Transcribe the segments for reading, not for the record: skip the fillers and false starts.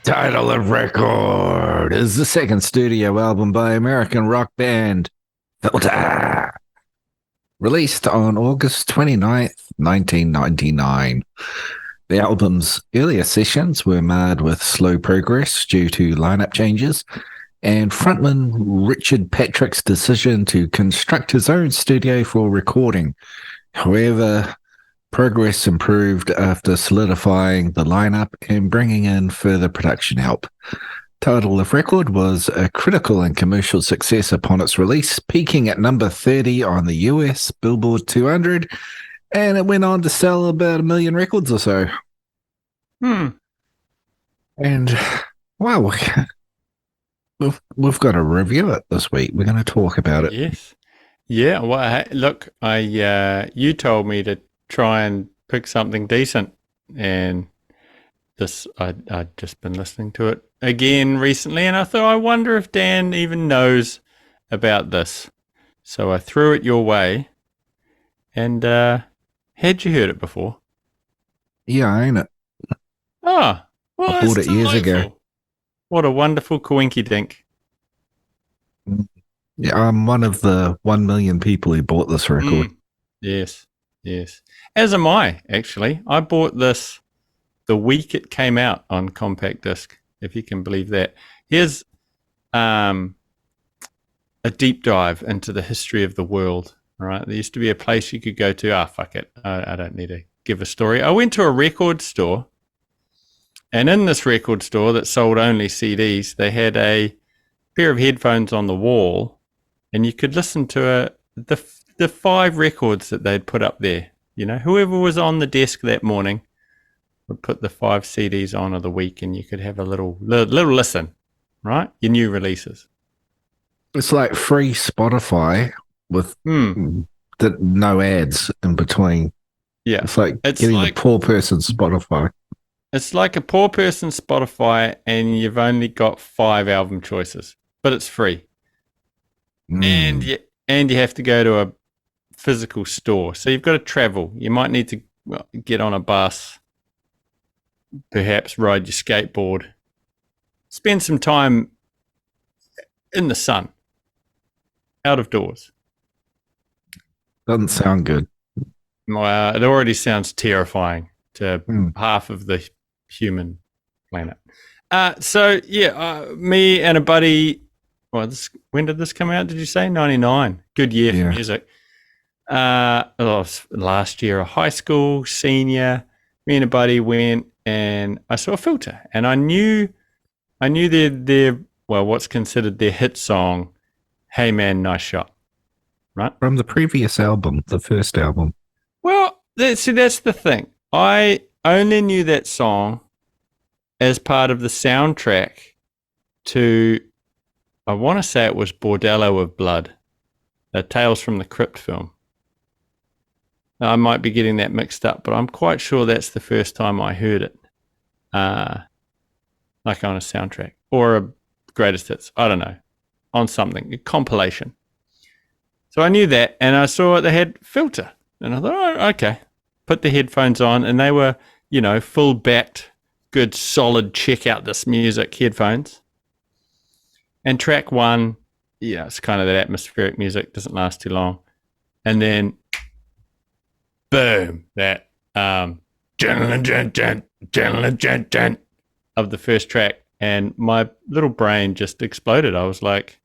Title of Record is the second studio album by American rock band Filter, released on August 29th, 1999. The album's earlier sessions were marred with slow progress due to lineup changes and frontman Richard Patrick's decision to construct his own studio for recording. However, progress improved after solidifying the lineup and bringing in further production help. Title of Record was a critical and commercial success upon its release, peaking at number 30 on the US Billboard 200, and it went on to sell about 1 million records or so. And, wow, we've got to review it this week. We're going to talk about it. Yes. Yeah. Well, look, you told me to try and pick something decent, and I'd just been listening to it again recently, and I thought, I wonder if Dan even knows about this. So I threw it your way, and had you heard it before? Yeah, I ain't it. Oh, well, I bought it years ago. What a wonderful coinky dink. Yeah, I'm one of the 1 million people who bought this record. Yes. As am I, actually. I bought this the week it came out on compact disc, if you can believe that. Here's a deep dive into the history of the world. All right, there used to be a place you could go to. Fuck it. I don't need to give a story. I went to a record store, and in this record store that sold only CDs, they had a pair of headphones on the wall, and you could listen to the 5 records that they'd put up there. You know, whoever was on the desk that morning would put the 5 CDs on of the week, and you could have a little listen, right? Your new releases. It's like free Spotify with no ads in between. Yeah. It's like getting a poor person's Spotify. It's like a poor person's Spotify, and you've only got 5 album choices, but it's free. And you have to go to a physical store. So you've got to travel. You might need to get on a bus, perhaps ride your skateboard, spend some time in the sun, out of doors. Doesn't sound good. Well, it already sounds terrifying to half of the human planet. Me and a buddy, when did this come out, did you say? 99. Good year for music. Last year, a high school senior, me and a buddy went, and I saw Filter, and I knew their what's considered their hit song, "Hey Man, Nice Shot," right? From the previous album, the first album. Well, that's the thing. I only knew that song as part of the soundtrack to, I want to say it was Bordello of Blood, a Tales from the Crypt film. Now, I might be getting that mixed up, but I'm quite sure that's the first time I heard it, like on a soundtrack or a greatest hits. I don't know, on something, a compilation. So I knew that, and I saw they had Filter, and I thought, oh, okay. Put the headphones on, and they were, full backed, good, solid, check out this music headphones. And track 1, it's kind of that atmospheric music, doesn't last too long. And then, boom, that of the first track, and my little brain just exploded. I was like,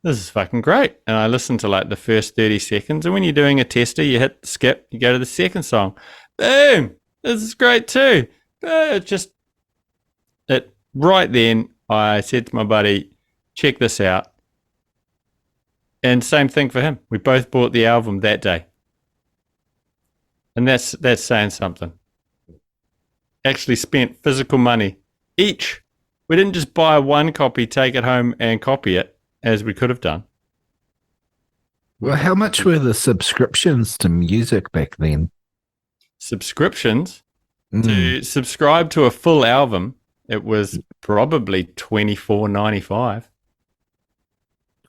this is fucking great. And I listened to like the first 30 seconds, and when you're doing a tester, you hit skip, you go to the second song. Boom, this is great too. Right then, I said to my buddy, check this out. And same thing for him. We both bought the album that day. And that's saying something. Actually spent physical money each. We didn't just buy one copy, take it home and copy it, as we could have done. Well, how much were the subscriptions to music back then? Subscriptions? To subscribe to a full album, it was probably $24.95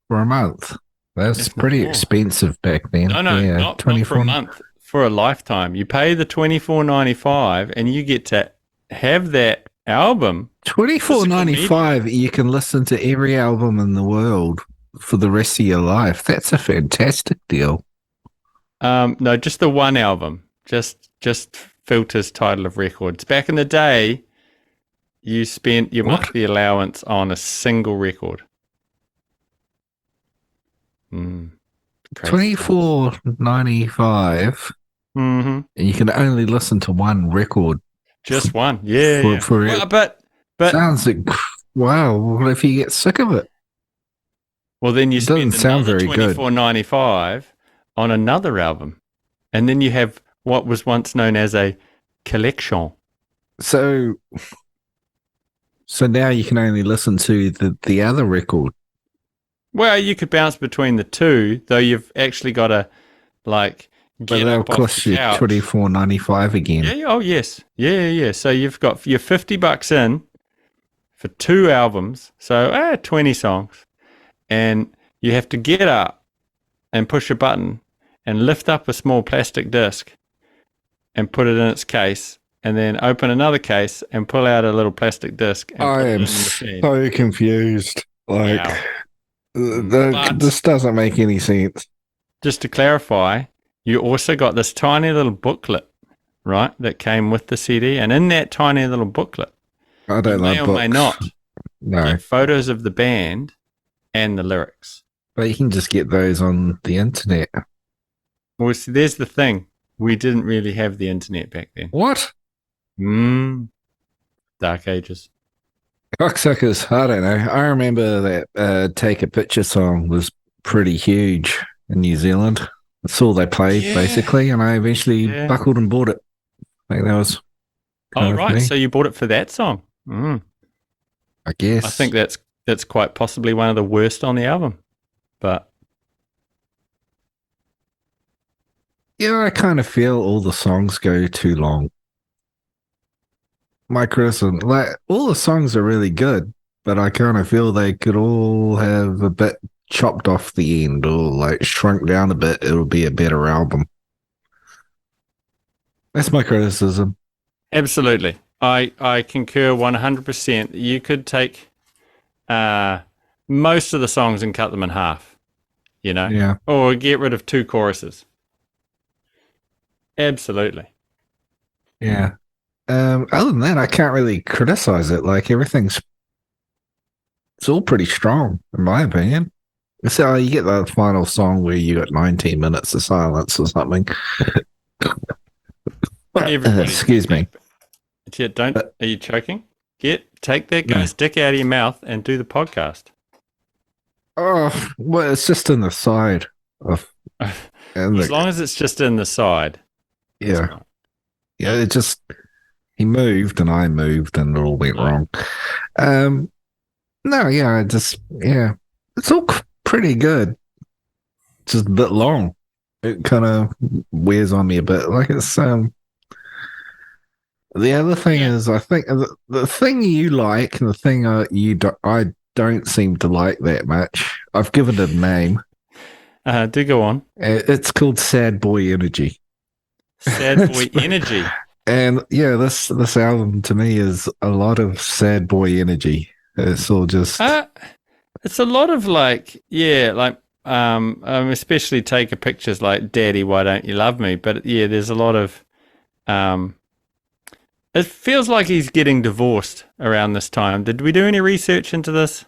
for a month. That's pretty expensive back then. No, not for a month. For a lifetime, you pay the $24.95, and you get to have that album. $24.95. You can listen to every album in the world for the rest of your life. That's a fantastic deal. No, just the one album. Just Filter's title of records. Back in the day, you spent your What? monthly allowance on a single record. Crazy. $24.95, Mm-hmm. and you can only listen to one record. Just one. Yeah. For- yeah. for Well, it. but Sounds like, wow. What if you get sick of it? well, then you It doesn't spend sound another very good. $24.95 on another album, and then you have what was once known as a collection. So now you can only listen to the other record. Well, you could bounce between the two, though you've actually got to But get that'll up off cost the you couch. $24.95 again. Yeah. Oh, yes. Yeah. So you've got your $50 in for 2 albums, so 20 songs, and you have to get up and push a button and lift up a small plastic disc and put it in its case, and then open another case and pull out a little plastic disc. And I put it in am the machine. so confused. Like, Wow. But- this doesn't make any sense. Just to clarify, you also got this tiny little booklet, right, that came with the CD, and in that tiny little booklet, I you don't may like or books. may not No, get photos of the band and the lyrics. but you can just get those on the internet. Well, see, there's the thing. We didn't really have the internet back then. What? Dark ages. Cocksuckers, I don't know. I remember that Take a Picture song was pretty huge in New Zealand. That's all they played, Yeah. basically, and I eventually Yeah. buckled and bought it. I think that was Oh, kind of right. me, So you bought it for that song. I guess. I think that's quite possibly one of the worst on the album. But Yeah, I kind of feel all the songs go too long. My criticism, like, all the songs are really good, but I kind of feel they could all have a bit chopped off the end or like shrunk down a bit. It'll be a better album. That's my criticism. absolutely, I concur 100%. You could take most of the songs and cut them in half, Yeah. or get rid of 2 choruses. Absolutely. Yeah. Other than that, I can't really criticize it. Like, it's all pretty strong, in my opinion. So you get that final song where you got 19 minutes of silence or something. Everybody- Excuse me. Yeah, are you choking? Take that guy's dick out of your mouth and do the podcast. Oh, well, it's just in the side of, and As long as it's just in the side. it's yeah, fine. yeah. It just he moved and I moved and it all went wrong. No, yeah, it's all pretty good. Just a bit long. It kind of wears on me a bit. Like, it's the other thing is, I think the thing you like and the thing I don't seem to like that much. I've given it a name. Do go on. It's called Sad Boy Energy. Sad boy energy. And yeah, this album to me is a lot of sad boy energy. It's all just It's a lot of especially take a pictures like Daddy, Why Don't You Love Me? But yeah, there's a lot of it feels like he's getting divorced around this time. Did we do any research into this?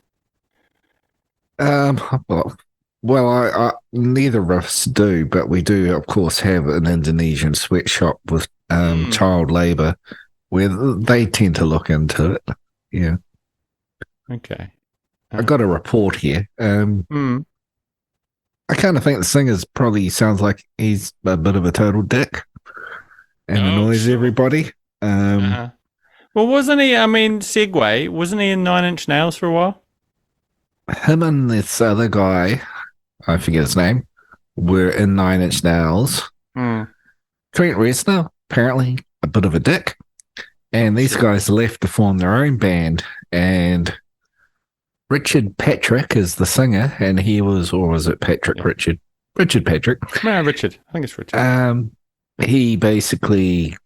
well, I neither of us do, but we do, of course, have an Indonesian sweatshop with child labor, where they tend to look into it. Yeah, Okay. I got a report here. I kind of think the singer probably sounds like he's a bit of a total dick and annoys sure. everybody. Well, wasn't he? I mean, segue. Wasn't he in 9 Inch Nails for a while? Him and this other guy, I forget his name, were in 9 Inch Nails. Trent Reznor, apparently a bit of a dick. And these guys left to form their own band. And Richard Patrick is the singer. And he was, or was it Patrick? Yeah. Richard Patrick. No, Richard. I think it's Richard. He basically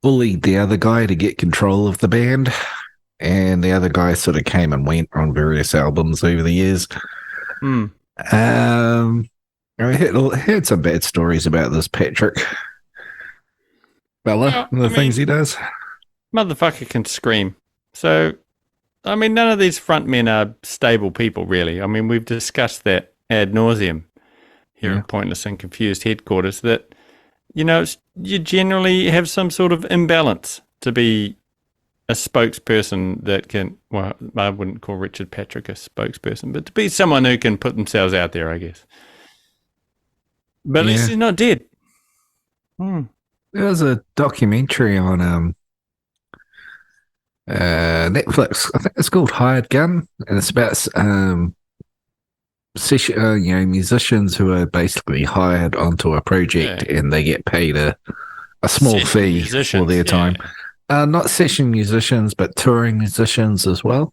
bullied the other guy to get control of the band. And the other guy sort of came and went on various albums over the years. Hmm. I heard some bad stories about this Patrick fella Well, and the things he does. motherfucker can scream. So, I mean, none of these frontmen are stable people, really. I mean, we've discussed that ad nauseum here Yeah. at Pointless and Confused headquarters, that, you generally have some sort of imbalance to be a spokesperson that can, well, I wouldn't call Richard Patrick a spokesperson, but to be someone who can put themselves out there, I guess. But at least Yeah. he's not dead. Hmm. There was a documentary on Netflix. I think it's called Hired Gun, and it's about musicians who are basically hired onto a project and they get paid a small Session fee for musicians, their yeah. time. Not session musicians, but touring musicians as well,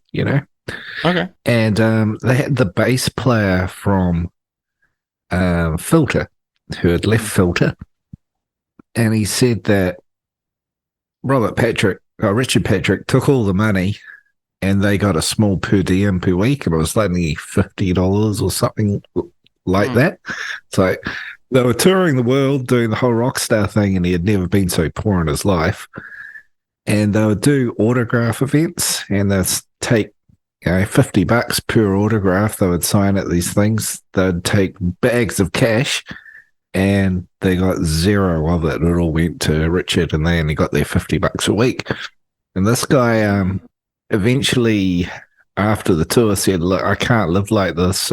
Okay. And they had the bass player from Filter, who had left Filter, and he said that Richard Patrick took all the money, and they got a small per diem per week, and it was only $50 or something like that. So they were touring the world, doing the whole rock star thing, and he had never been so poor in his life. And they would do autograph events, and they'd take $50 per autograph. They would sign at these things. They'd take bags of cash, and they got zero of it. It all went to Richard, and they only got their $50 a week. And this guy, eventually, after the tour, said, "Look, I can't live like this."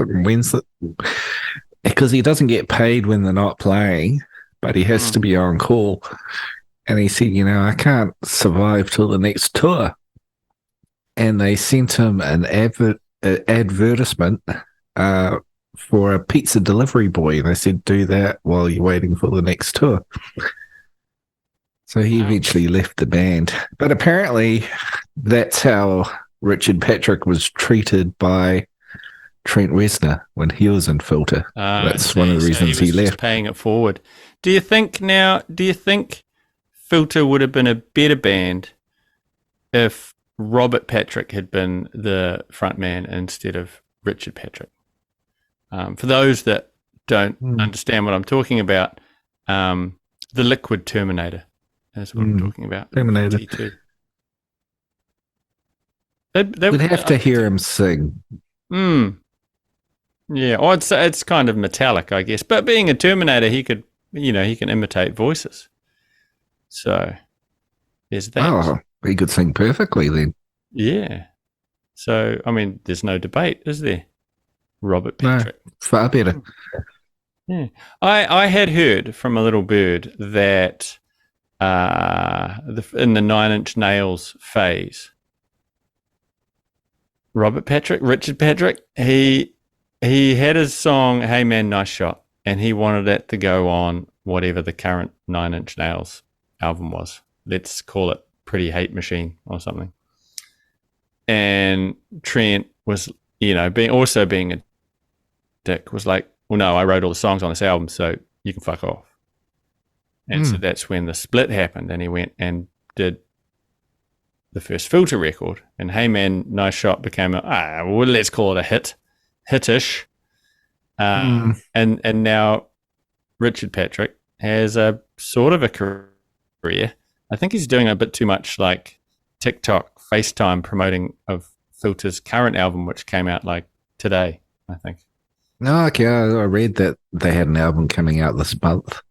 Because he doesn't get paid when they're not playing, but he has to be on call. And he said, I can't survive till the next tour. And they sent him an advertisement for a pizza delivery boy. And they said, do that while you're waiting for the next tour. So he eventually left the band. But apparently that's how Richard Patrick was treated by Trent Reznor when he was in Filter. That's one of the reasons he left. Just paying it forward. Do you think Filter would have been a better band if Robert Patrick had been the frontman instead of Richard Patrick? For those that don't understand what I'm talking about, the Liquid Terminator is what I'm talking about. Terminator. T2. We'd have to hear him sing. Yeah, I'd say it's kind of metallic, I guess. But being a Terminator, he can imitate voices. So there's that. Oh, he could sing perfectly then. Yeah. So, I mean, there's no debate, is there? Robert Patrick. No, far better. Yeah. I had heard from a little bird that in the Nine Inch Nails phase, Richard Patrick, he had his song, Hey Man, Nice Shot, and he wanted that to go on whatever the current Nine Inch Nails album was. Let's call it Pretty Hate Machine or something. And Trent was, being a dick, was like, well, no, I wrote all the songs on this album, so you can fuck off. And so that's when the split happened, and he went and did the first Filter record, and Hey Man, Nice Shot became let's call it a hit-ish. And now Richard Patrick has a sort of a career. I think he's doing a bit too much like TikTok, FaceTime promoting of Filter's current album, which came out like today, I think. No, okay, I read that they had an album coming out this month.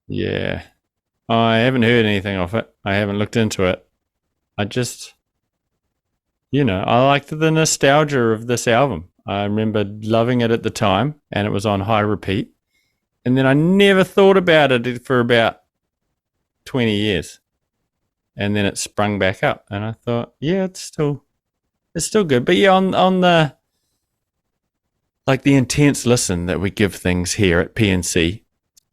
Yeah. I haven't heard anything of it. I haven't looked into it. I just, I liked the nostalgia of this album. I remember loving it at the time, and it was on high repeat. And then I never thought about it for about 20 years. And then it sprung back up, and I thought, yeah, it's still good. But yeah, on the intense listen that we give things here at PNC,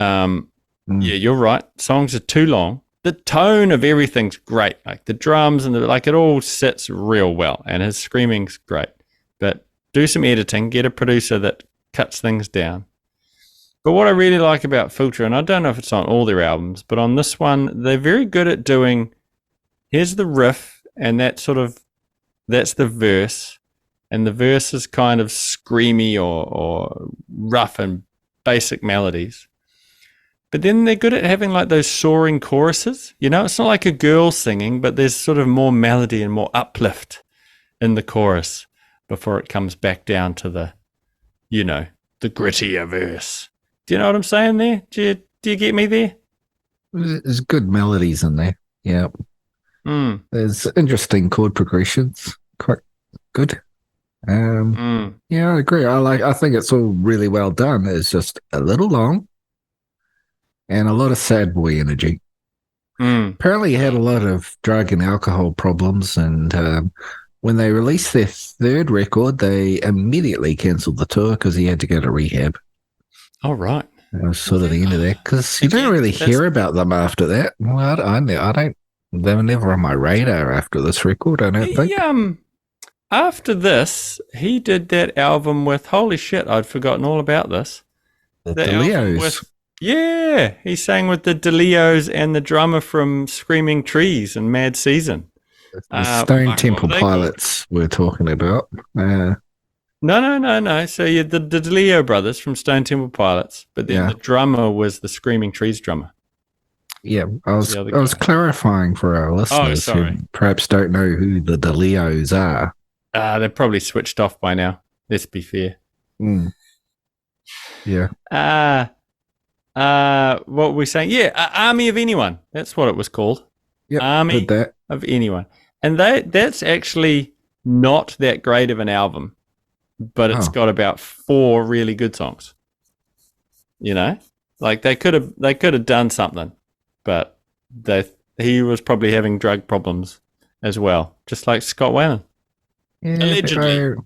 yeah, you're right. Songs are too long. The tone of everything's great. Like the drums and it all sits real well, and his screaming's great. But do some editing, get a producer that cuts things down. But what I really like about Filter, and I don't know if it's on all their albums, but on this one, they're very good at doing, here's the riff, and that's the verse, and the verse is kind of screamy or rough and basic melodies. But then they're good at having like those soaring choruses. You know, it's not like a girl singing, but there's sort of more melody and more uplift in the chorus before it comes back down to the, the grittier verse. Do you know what I'm saying there? Do you get me there? There's good melodies in there. Yeah. There's interesting chord progressions. Quite good. Yeah, I agree. I think it's all really well done. It's just a little long and a lot of sad boy energy. Apparently he had a lot of drug and alcohol problems, and when they released their third record, they immediately cancelled the tour because he had to go to rehab. All right. That was sort of the end of that, because you don't really hear about them after that. Well, I don't. They were never on my radar after this record, I don't think. After this, he did that album with, holy shit, I'd forgotten all about this. The DeLeos. Yeah, he sang with the DeLeos and the drummer from Screaming Trees and Mad Season. The Stone Temple Pilots we're talking about. No. So you the DeLeo brothers from Stone Temple Pilots, but then the drummer was the Screaming Trees drummer. Yeah, I was clarifying for our listeners who perhaps don't know who the DeLeos are. They're probably switched off by now. Let's be fair. Yeah. What were we saying? Yeah, Army of Anyone. That's what it was called. Yep, Army of Anyone. And that's actually not that great of an album, but it's got about 4 really good songs. You know, like they could have done something, but he was probably having drug problems as well, just like Scott Weiland. Yeah, allegedly.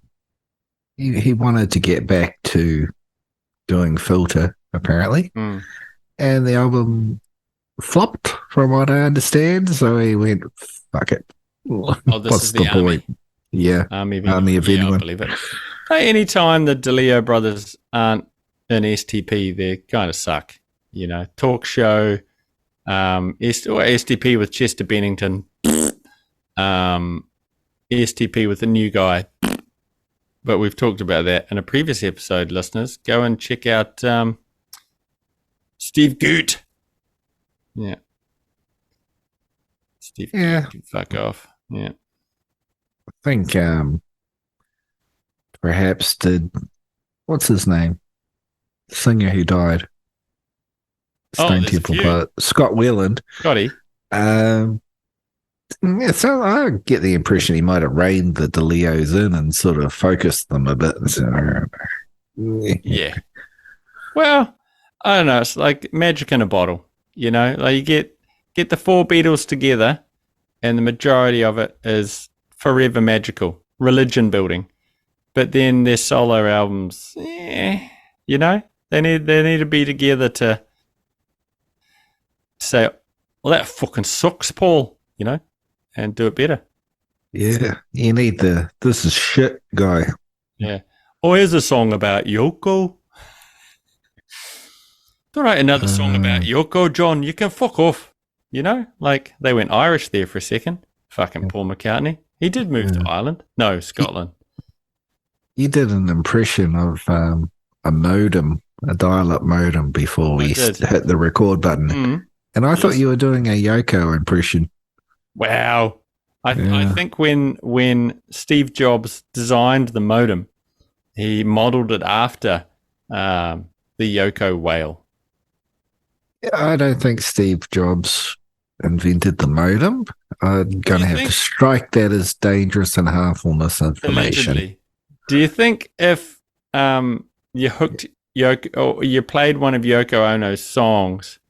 He wanted to get back to doing Filter, apparently, and the album flopped, from what I understand. So he went, "Fuck it." This is the point? Yeah, Army of Anyone. I believe it. Anytime the DeLeo brothers aren't in STP, they kind of suck. You know, talk show, STP with Chester Bennington, STP with the new guy. But we've talked about that in a previous episode, listeners. Go and check out Steve Goot. Yeah. Steve Goot, fuck off. Yeah. I think perhaps what's his name? The singer who died. Stone Temple Pilots. Scott Weiland. Scotty. Yeah, so I get the impression he might have reined the DeLeos in and sort of focused them a bit. Yeah. Well, I don't know. It's like magic in a bottle. You know, like you get the 4 Beatles together, and the majority of it is forever magical, religion building. But then their solo albums, you know, they need to be together to say, well, that fucking sucks, Paul. You know. And do it better. Yeah, you need this is shit guy. Yeah. Oh, here's a song about Yoko. Don't write another song about Yoko, John. You can fuck off. You know, like they went Irish there for a second. Fucking Paul McCartney. He did move to Ireland. No, Scotland. You did an impression of a modem, a dial-up modem, before we hit the record button. And I thought you were doing a Yoko impression. Wow. I think when Steve Jobs designed the modem, he modeled it after the Yoko whale. I don't think Steve Jobs invented the modem. I'm going to have to strike that as dangerous and harmful misinformation. Allegedly. Do you think if you hooked Yoko, or you played one of Yoko Ono's songs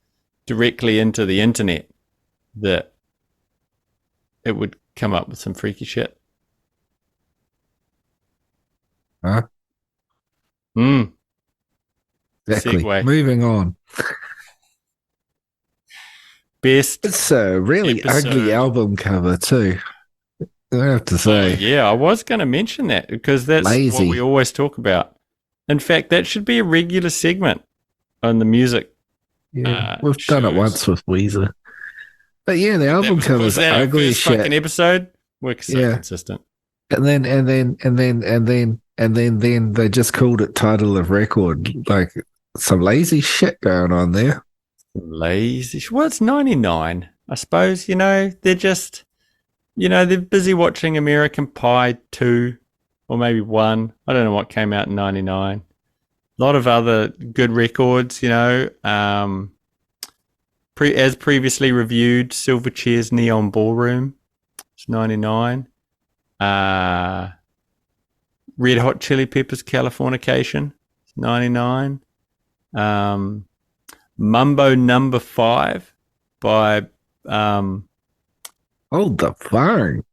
directly into the internet, that it would come up with some freaky shit? Huh? Exactly. Segue. Moving on. Best. It's a really ugly album cover too, I have to say. Yeah, I was going to mention that because that's lazy. What we always talk about. In fact, that should be a regular segment. on the music. Yeah, we've done it shows. once with Weezer. But yeah, the album Was covers that our ugly as first fucking shit. episode? We're so Yeah. consistent. And then they just called it title of record. Like some lazy shit going on there. Lazy. Well, it's 99. I suppose, they're just, they're busy watching American Pie 2 or maybe 1. I don't know what came out in 99. A lot of other good records, as previously reviewed, Silverchair's Neon Ballroom. It's 99. Red Hot Chili Peppers Californication. It's 99. Mumbo Number 5 by Hold the phone.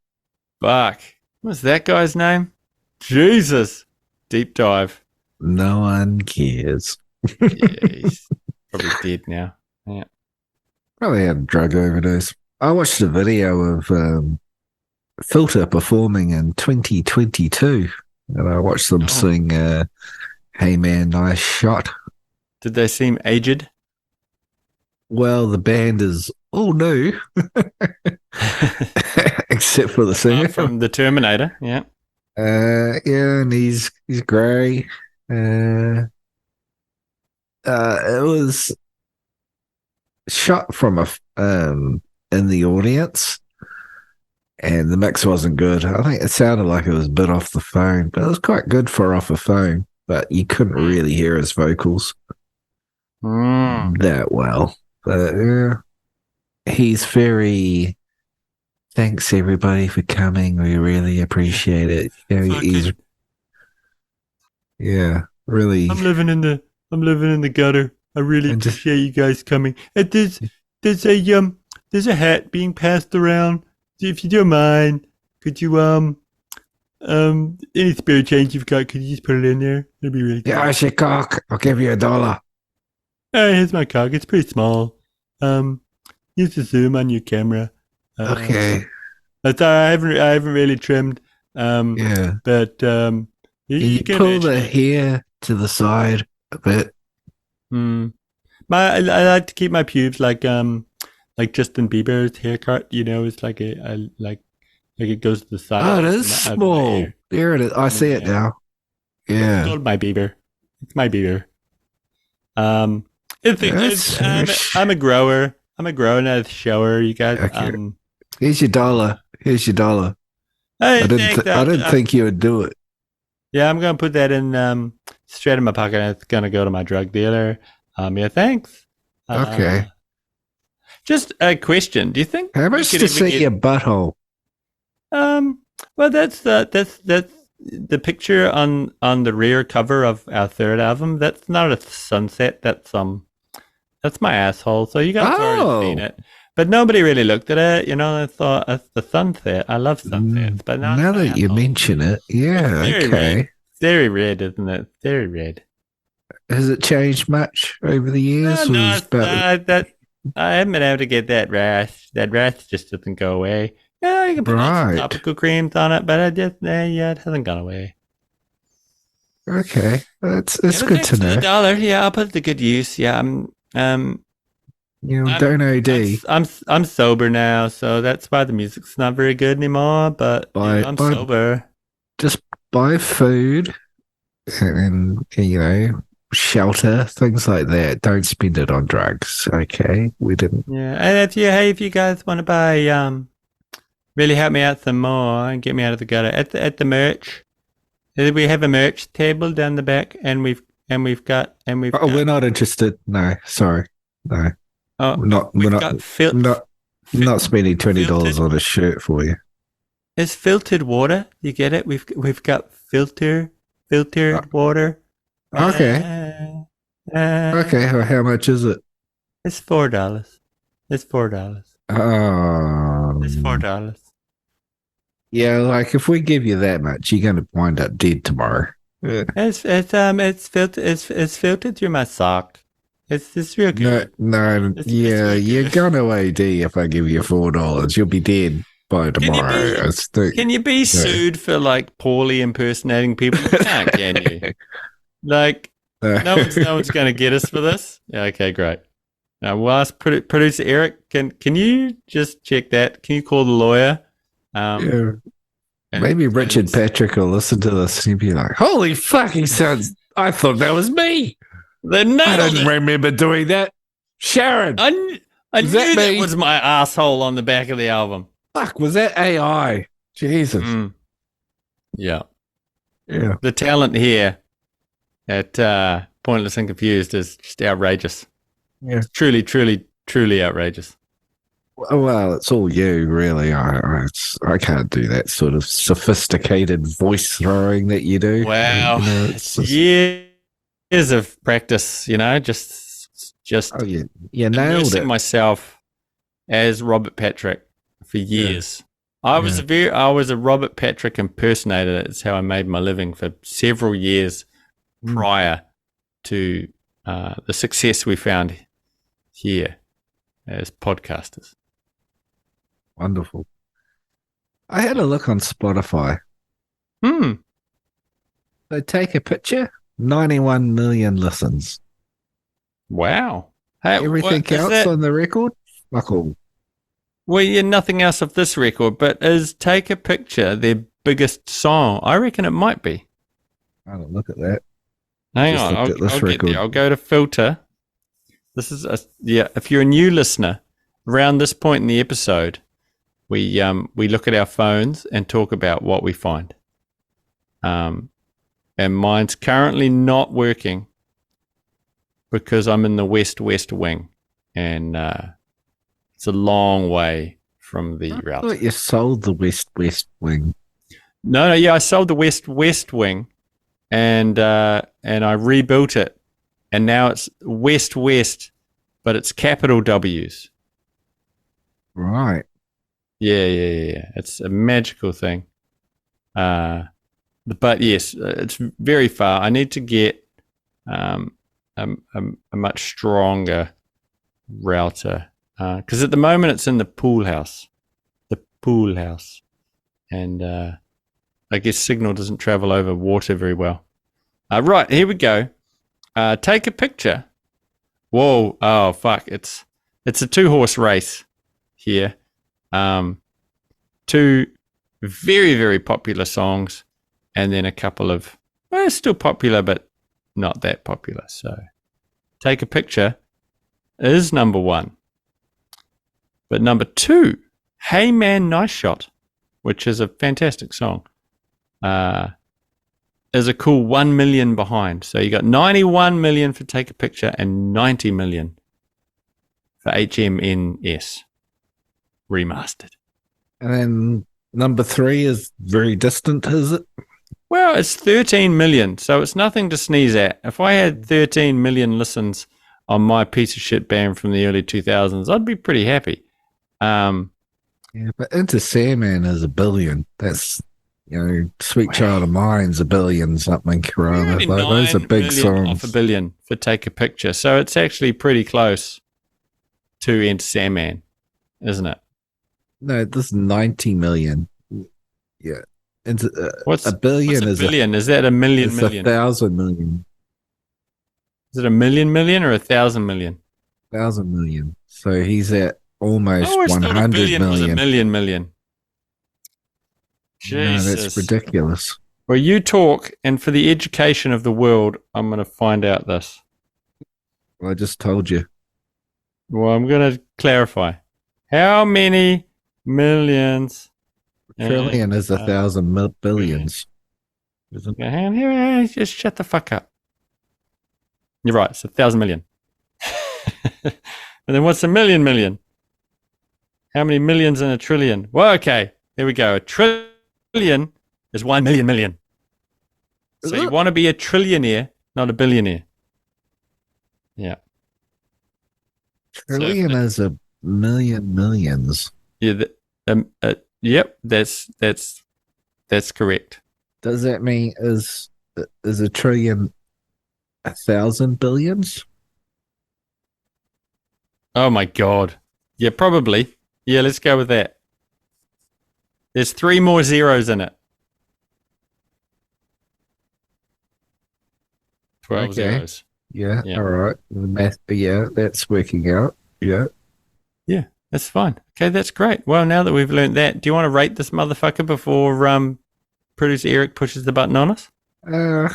Fuck. What's that guy's name? Jesus. Deep dive. No one cares. Yeah, he's probably dead now. Yeah. Probably had a drug overdose. I watched a video of Filter performing in 2022, and I watched them sing "Hey Man, Nice Shot." Did they seem aged? Well, the band is all new, except for the singer From the Terminator. Yeah. yeah, and he's grey. It was shot from in the audience, and the mix wasn't good. I think it sounded like it was a bit off the phone, but it was quite good for off a phone. But you couldn't really hear his vocals that well. But he's very. Thanks everybody for coming. We really appreciate it. He's really. I'm living in the gutter. I really appreciate you guys coming. And there's a hat being passed around. If you don't mind, could you any spare change you've got, could you just put it in there? It'd be really good. Yeah, your cock. I'll give you $1. Hey, here's my cock. It's pretty small. Use the zoom on your camera. Okay. That's I haven't really trimmed. Yeah. But you can pull the hair to the side a bit. I like to keep my pubes like Justin Bieber's haircut. It's like like it goes to the side. Oh, it is small. There it is. I see it now. Yeah. It's called my Bieber. It's my Bieber. I'm a grower. I'm a grower, not a shower. You guys. Okay. Here's your $1. Here's your $1. Hey, I didn't think you would do it. Yeah, I'm gonna put that in straight in my pocket. And it's gonna go to my drug dealer. Yeah, thanks. Okay. Just a question. Do you think how much to see your butthole? Well, that's the picture on the rear cover of our third album. That's not a sunset. That's my asshole. So you guys already seen it, but nobody really looked at it. I thought that's the sunset. I love sunsets, but now that you mention it, yeah, okay. Red. Very red, isn't it? Very red. Has it changed much over the years? I haven't been able to get that rash. That rash just doesn't go away. Yeah, you can put some topical creams on it, but it hasn't gone away. Okay, that's good to know. $1, yeah, I'll put it to good use. Yeah, don't OD. I'm sober now, so that's why the music's not very good anymore. But I'm sober. Just buy food and shelter, things like that. Don't spend it on drugs. Okay, we didn't. Yeah, and if you guys want to buy really help me out some more and get me out of the gutter at the merch. We have a merch table down the back, and we've got. We're not interested. No, sorry, no. Oh, we're not spending $20 on a shirt for you. It's filtered water. You get it? We've got filtered water. Okay. Okay. Well, how much is it? It's $4. It's $4. It's $4. Yeah, like if we give you that much, you're going to wind up dead tomorrow. Yeah. It's filtered through my sock. It's real good. No, you're gonna OD if I give you $4. You'll be dead by tomorrow. Can you be sued for like poorly impersonating people? You can't, can you? Like No one's going to get us for this. Yeah, okay, great. Now we'll ask producer Eric. Can you just check that? Can you call the lawyer? Yeah. Maybe Richard Patrick will listen to this and he'll be like, "Holy fucking sounds! I thought that was me. I didn't remember doing that." Sharon, I knew that was my asshole on the back of the album. Fuck, was that AI? Jesus. Yeah. Yeah. The talent here at Pointless and Confused is just outrageous. Yeah. It's truly, truly, truly outrageous. Well, it's all you, really. I can't do that sort of sophisticated voice throwing that you do. Wow. It's just, years of practice, just oh, you nailed immersing it. myself as Robert Patrick for years. I was a Robert Patrick impersonator. That's how I made my living for several years prior to the success we found here as podcasters. Wonderful. I had a look on Spotify. They take a picture, 91 million listens. Wow. Hey, everything else on the record? Fuck all. Well, yeah, nothing else of this record, but is Take a Picture their biggest song? I reckon it might be. I don't look at that. Hang on, I'll get there. I'll go to filter. This is if you're a new listener, around this point in the episode, we look at our phones and talk about what we find. And mine's currently not working because I'm in the west wing, and it's a long way from the router. I thought you sold the west wing. No, I sold the west wing, and I rebuilt it, and now it's west, but it's capital W's. Right. Yeah. It's a magical thing. But yes, it's very far. I need to get a much stronger router because at the moment it's in the pool house, and I guess signal doesn't travel over water very well. Right, here we go. Take a picture. Whoa! Oh fuck! It's a 2-horse race here. Two very, very popular songs, and then a couple of still popular but not that popular. So, Take a Picture is number 1, but number 2, Hey Man, Nice Shot, which is a fantastic song, is a cool 1 million behind. So you got 91 million for Take a Picture and 90 million for HMNS remastered. And then number 3 is very distant, is it? Well, it's 13 million, so it's nothing to sneeze at. If I had 13 million listens on my piece of shit band from the early 2000s, I'd be pretty happy. Yeah, but Into Sandman is 1 billion. That's, Sweet Child of Mine's 1 billion something. Corona. Those are big songs. Off 1 billion for Take a Picture, so it's actually pretty close to Enter Sandman, isn't it? No, this is 90 million. Yeah. What's 1 billion? What's a billion? Is that a million? It's 1,000 million. Is it a million or 1,000 million? 1,000 million. So he's at almost 100 million. Million. Jesus. No, that's ridiculous. Well, you talk, and for the education of the world, I'm going to find out this. Well, I just told you. Well, I'm going to clarify. How many millions? Trillion is 1,000 billions. Just shut the fuck up. You're right. It's 1,000 million. And then what's a million? How many millions in a trillion? Well, okay. There we go. A trillion is 1 million. So you want to be a trillionaire, not a billionaire. Yeah. Trillion is 1 million millions. Yeah. Yep. That's correct. Does that mean is a trillion 1,000 billions? Oh my God. Yeah, probably. Yeah, let's go with that. There's 3 more zeros in it. 12 Okay. zeros. Yeah, Yeah. all right. The math, yeah, that's working out. Yeah. Yeah, that's fine. Okay, that's great. Well, now that we've learned that, do you want to rate this motherfucker before producer Eric pushes the button on us? Uh,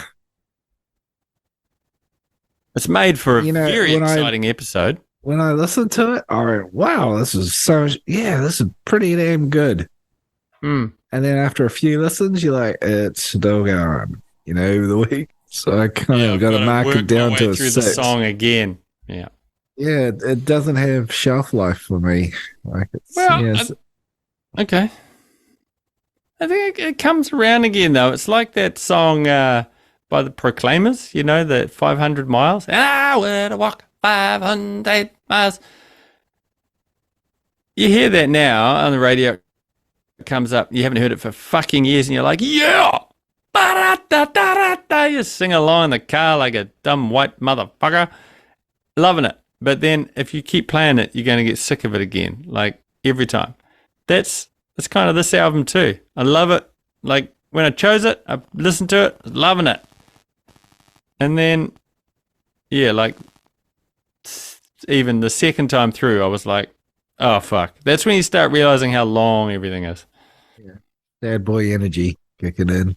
It's made for a You know, very when exciting episode. when I listened to it, I went, wow, this is this is pretty damn good. Hmm. And then after a few listens, you're like, it's still going, over the week. So I kind Yeah, of I've got to gotta mark work it down my to way a through the 6. song again. Yeah. Yeah, it doesn't have shelf life for me. Like it's, Well, yes. okay. I think it comes around again, though. It's like that song by the Proclaimers, the 500 miles. And I would walk 500 miles. You hear that now on the radio. It comes up. You haven't heard it for fucking years, and you're like, yeah! Ba-da-da-da-da-da. You sing along in the car like a dumb white motherfucker. Loving it. But then if you keep playing it, you're going to get sick of it again, like every time. That's kind of this album too. I love it. Like when I chose it, I listened to it, loving it. And then, yeah, like even the second time through, I was like, oh, fuck. That's when you start realizing how long everything is. Sad boy energy kicking in.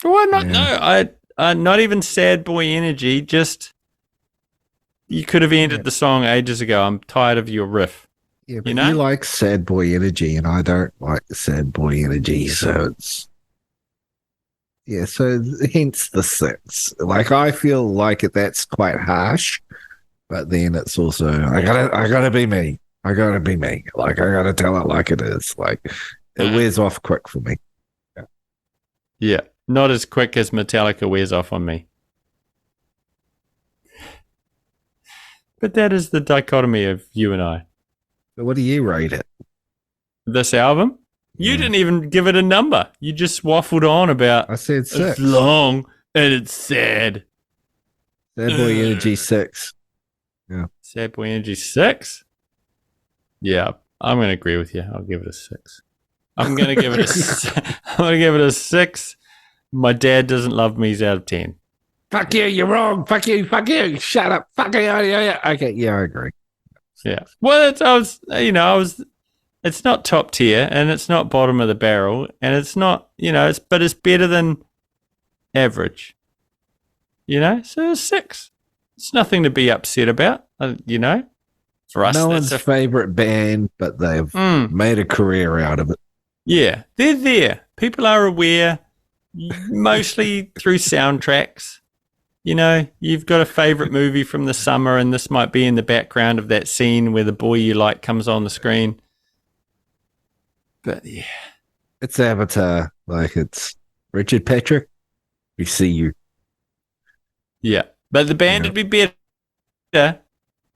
Well, not, Yeah. no, not even sad boy energy, just you could have ended the song ages ago. I'm tired of your riff. Yeah, but You know? you like sad boy energy, and I don't like sad boy energy, so it's so hence the 6. Like I feel like that's quite harsh, but then it's also I gotta be me. I gotta be me. Like I gotta tell it like it is. Like it wears off quick for me. Yeah, not as quick as Metallica wears off on me. But that is the dichotomy of you and I. So what do you rate it? This album, you Yeah. didn't even give it a number. You just waffled on about I said 6. it's long and it's sad. Sad boy energy 6. Sad Boy Energy 6? Yeah, I'm going to agree with you. I'll give it a 6. I'm going to give it I'm going to give it a 6. My dad doesn't love me's out of 10. Fuck you, you're wrong. Fuck you, shut up. Fuck you, yeah. Okay, yeah, I agree. Yeah. Well, it's not top tier and it's not bottom of the barrel and it's not, but it's better than average. So it's 6. It's nothing to be upset about, For us, No that's one's favorite band, but they've made a career out of it. Yeah, they're there. People are aware, mostly through soundtracks. You've got a favorite movie from the summer, and this might be in the background of that scene where the boy you like comes on the screen. But yeah, It's Avatar. Like it's Richard Patrick. We see you. yeah. But the band would be better.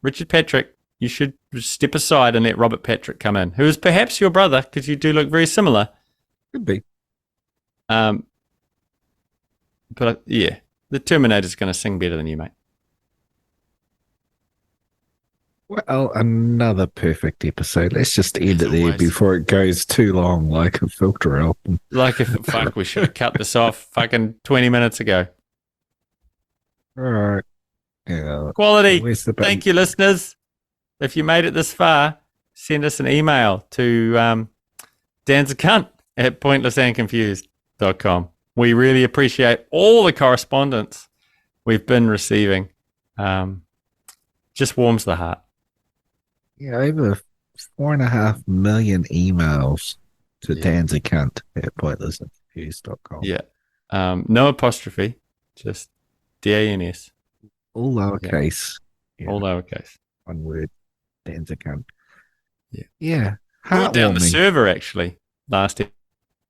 Richard Patrick, you should step aside and let Robert Patrick come in, who is perhaps your brother because you do look very similar. Could be. But yeah, the Terminator's going to sing better than you, mate. Well, another perfect episode. Let's just end it there always. before it goes too long, like a filter album. Like fuck, we should have cut this off fucking 20 minutes ago. All right. Yeah. Quality. Where's the button? Thank you, listeners. If you made it this far, send us an email to Dan's a cunt at pointlessandconfused.com. We really appreciate all the correspondence we've been receiving. Just warms the heart. Yeah, over 4.5 million emails to Dan's account at pointlessandconfused.com. Yeah. No apostrophe, just DANS. All lowercase. Yeah. All lowercase. One word. Dan's account. Yeah. Yeah. Brought down the Heartwarming. server actually last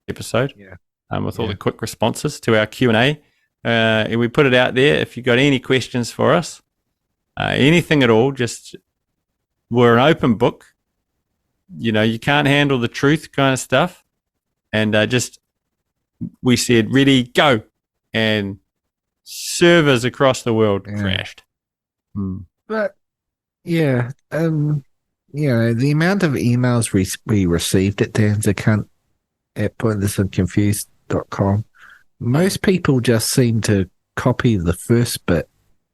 episode. Yeah. With all the quick responses to our Q&A. And we put it out there. If you've got any questions for us, anything at all, just we're an open book. You can't handle the truth kind of stuff. And we said, ready, go. And servers across the world crashed. But yeah, the amount of emails we received at Dan's account at pointlessandconfused.com, most people just seem to copy the first bit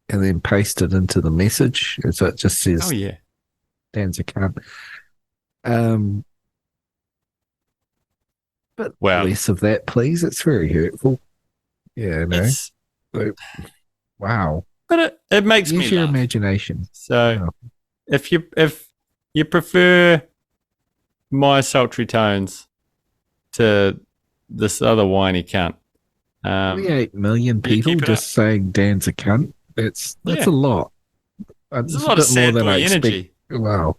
and then paste it into the message. And so it just says Oh yeah. Dan's a cunt. But Wow. less of that, please. It's very hurtful. Yeah, no. It's, Wow. but it makes Use me your laugh. imagination. So Wow. if you prefer my sultry tones to this other whiny cunt, 28 million you people keep it just saying Dan's a cunt. That's Yeah. a lot. there's It's a lot of sad boy I expect. energy. Wow.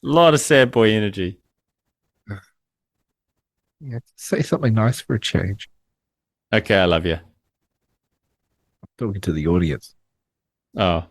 A lot of sad boy energy. Yeah, say something nice for a change. Okay, I love you. I'm talking to the audience. Oh.